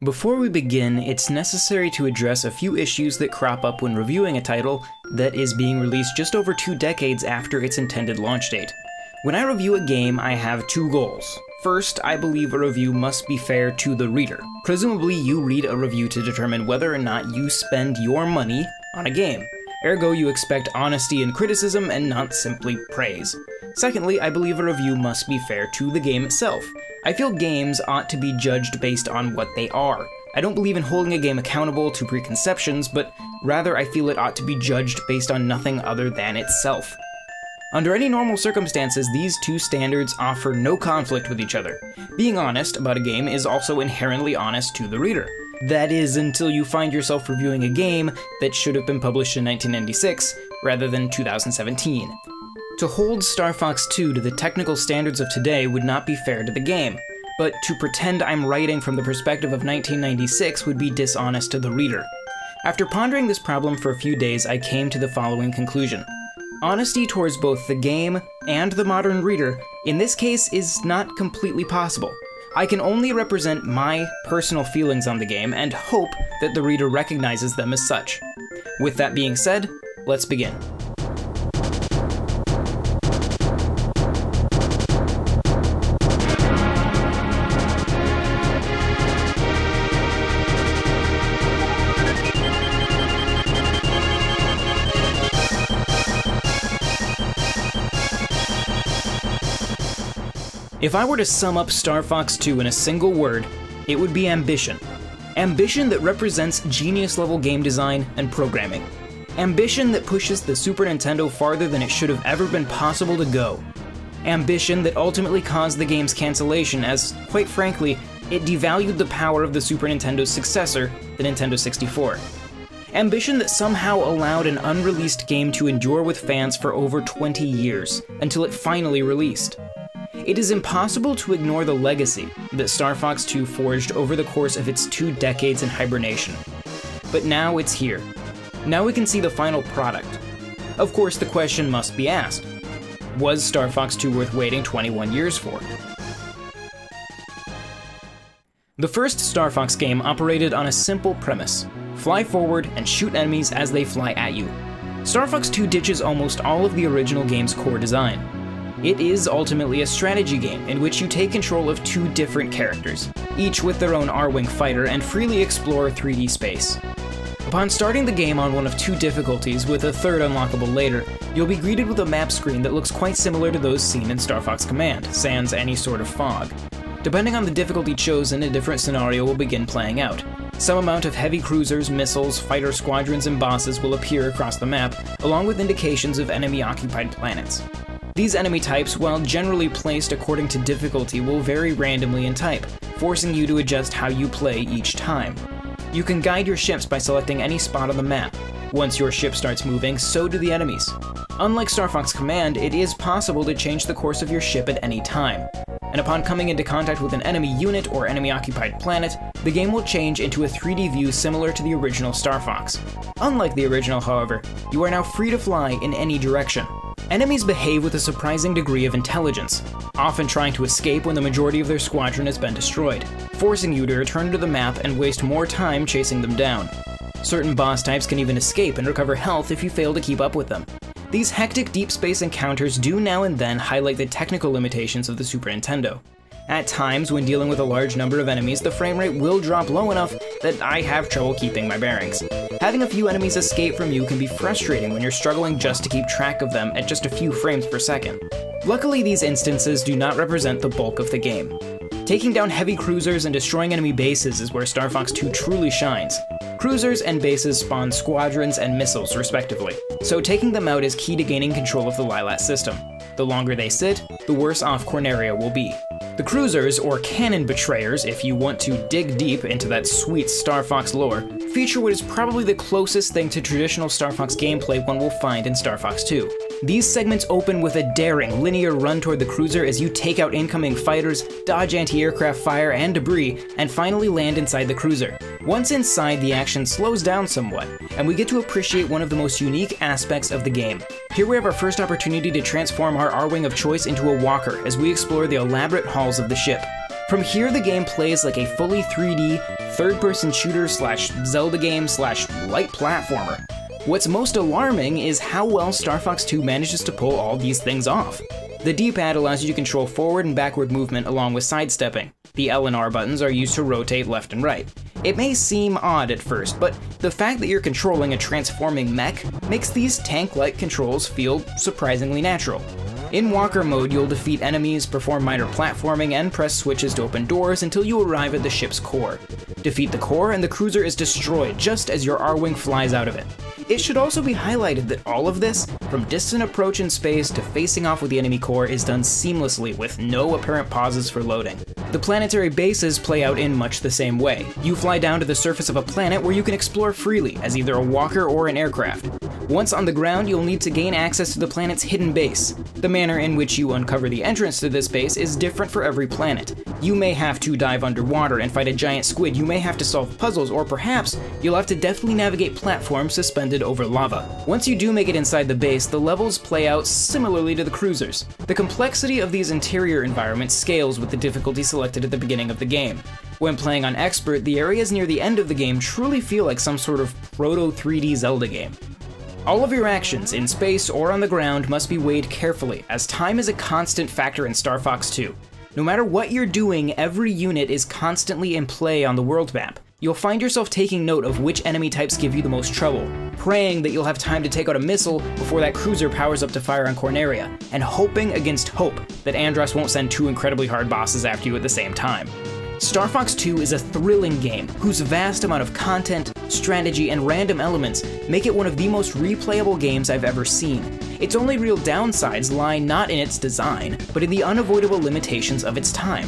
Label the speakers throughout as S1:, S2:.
S1: Before we begin, it's necessary to address a few issues that crop up when reviewing a title that is being released just over 2 decades after its intended launch date. When I review a game, I have 2 goals. First, I believe a review must be fair to the reader. Presumably, you read a review to determine whether or not you spend your money on a game. Ergo, you expect honesty in criticism and not simply praise. Secondly, I believe a review must be fair to the game itself. I feel games ought to be judged based on what they are. I don't believe in holding a game accountable to preconceptions, but rather I feel it ought to be judged based on nothing other than itself. Under any normal circumstances, these 2 standards offer no conflict with each other. Being honest about a game is also inherently honest to the reader. That is, until you find yourself reviewing a game that should have been published in 1996 rather than 2017. To hold Star Fox 2 to the technical standards of today would not be fair to the game, but to pretend I'm writing from the perspective of 1996 would be dishonest to the reader. After pondering this problem for a few days, I came to the following conclusion. Honesty towards both the game and the modern reader, in this case, is not completely possible. I can only represent my personal feelings on the game and hope that the reader recognizes them as such. With that being said, let's begin. If I were to sum up Star Fox 2 in a single word, it would be ambition. Ambition that represents genius-level game design and programming. Ambition that pushes the Super Nintendo farther than it should have ever been possible to go. Ambition that ultimately caused the game's cancellation as, quite frankly, it devalued the power of the Super Nintendo's successor, the Nintendo 64. Ambition that somehow allowed an unreleased game to endure with fans for over 20 years, until it finally released. It is impossible to ignore the legacy that Star Fox 2 forged over the course of its 2 decades in hibernation. But now it's here. Now we can see the final product. Of course, the question must be asked. Was Star Fox 2 worth waiting 21 years for? The first Star Fox game operated on a simple premise. Fly forward and shoot enemies as they fly at you. Star Fox 2 ditches almost all of the original game's core design. It is ultimately a strategy game in which you take control of 2 different characters, each with their own R-Wing fighter, and freely explore 3D space. Upon starting the game on one of 2 difficulties, with a 3rd unlockable later, you'll be greeted with a map screen that looks quite similar to those seen in Star Fox Command, sans any sort of fog. Depending on the difficulty chosen, a different scenario will begin playing out. Some amount of heavy cruisers, missiles, fighter squadrons, and bosses will appear across the map, along with indications of enemy-occupied planets. These enemy types, while generally placed according to difficulty, will vary randomly in type, forcing you to adjust how you play each time. You can guide your ships by selecting any spot on the map. Once your ship starts moving, so do the enemies. Unlike Star Fox Command, it is possible to change the course of your ship at any time. And upon coming into contact with an enemy unit or enemy-occupied planet, the game will change into a 3D view similar to the original Star Fox. Unlike the original, however, you are now free to fly in any direction. Enemies behave with a surprising degree of intelligence, often trying to escape when the majority of their squadron has been destroyed, forcing you to return to the map and waste more time chasing them down. Certain boss types can even escape and recover health if you fail to keep up with them. These hectic deep space encounters do now and then highlight the technical limitations of the Super Nintendo. At times, when dealing with a large number of enemies, the frame rate will drop low enough that I have trouble keeping my bearings. Having a few enemies escape from you can be frustrating when you're struggling just to keep track of them at just a few frames per second. Luckily, these instances do not represent the bulk of the game. Taking down heavy cruisers and destroying enemy bases is where Star Fox 2 truly shines. Cruisers and bases spawn squadrons and missiles, respectively, so taking them out is key to gaining control of the Lilat system. The longer they sit, the worse off Corneria will be. The cruisers, or cannon betrayers if you want to dig deep into that sweet Star Fox lore, feature what is probably the closest thing to traditional Star Fox gameplay one will find in Star Fox 2. These segments open with a daring, linear run toward the cruiser as you take out incoming fighters, dodge anti-aircraft fire and debris, and finally land inside the cruiser. Once inside, the action slows down somewhat, and we get to appreciate one of the most unique aspects of the game. Here we have our first opportunity to transform our R-Wing of choice into a walker as we explore the elaborate halls of the ship. From here, the game plays like a fully 3D, third-person shooter slash Zelda game slash light platformer. What's most alarming is how well Star Fox 2 manages to pull all these things off. The D-pad allows you to control forward and backward movement along with sidestepping. The L and R buttons are used to rotate left and right. It may seem odd at first, but the fact that you're controlling a transforming mech makes these tank-like controls feel surprisingly natural. In walker mode, you'll defeat enemies, perform minor platforming, and press switches to open doors until you arrive at the ship's core. Defeat the core and the cruiser is destroyed just as your R-Wing flies out of it. It should also be highlighted that all of this, from distant approach in space to facing off with the enemy core, is done seamlessly with no apparent pauses for loading. The planetary bases play out in much the same way. You fly down to the surface of a planet where you can explore freely as either a walker or an aircraft. Once on the ground, you'll need to gain access to the planet's hidden base. The manner in which you uncover the entrance to this base is different for every planet. You may have to dive underwater and fight a giant squid, you may have to solve puzzles, or perhaps you'll have to deftly navigate platforms suspended over lava. Once you do make it inside the base, the levels play out similarly to the cruisers. The complexity of these interior environments scales with the difficulty selected at the beginning of the game. When playing on Expert, the areas near the end of the game truly feel like some sort of proto-3D Zelda game. All of your actions, in space or on the ground, must be weighed carefully, as time is a constant factor in Star Fox 2. No matter what you're doing, every unit is constantly in play on the world map. You'll find yourself taking note of which enemy types give you the most trouble, praying that you'll have time to take out a missile before that cruiser powers up to fire on Corneria, and hoping against hope that Andros won't send two incredibly hard bosses after you at the same time. Star Fox 2 is a thrilling game whose vast amount of content, strategy, and random elements make it one of the most replayable games I've ever seen. Its only real downsides lie not in its design, but in the unavoidable limitations of its time.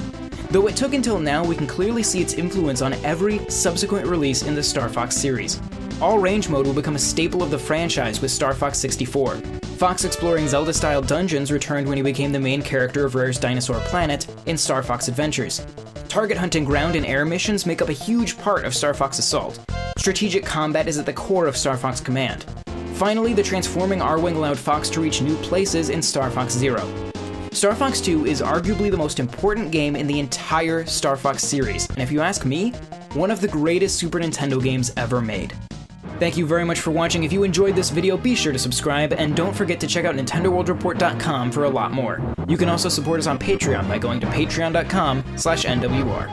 S1: Though it took until now, we can clearly see its influence on every subsequent release in the Star Fox series. All-range mode will become a staple of the franchise with Star Fox 64. Fox exploring Zelda-style dungeons returned when he became the main character of Rare's Dinosaur Planet in Star Fox Adventures. Target hunting ground and air missions make up a huge part of Star Fox Assault. Strategic combat is at the core of Star Fox Command. Finally, the transforming R-Wing allowed Fox to reach new places in Star Fox Zero. Star Fox 2 is arguably the most important game in the entire Star Fox series, and if you ask me, one of the greatest Super Nintendo games ever made. Thank you very much for watching. If you enjoyed this video, be sure to subscribe, and don't forget to check out NintendoWorldReport.com for a lot more. You can also support us on Patreon by going to patreon.com/NWR.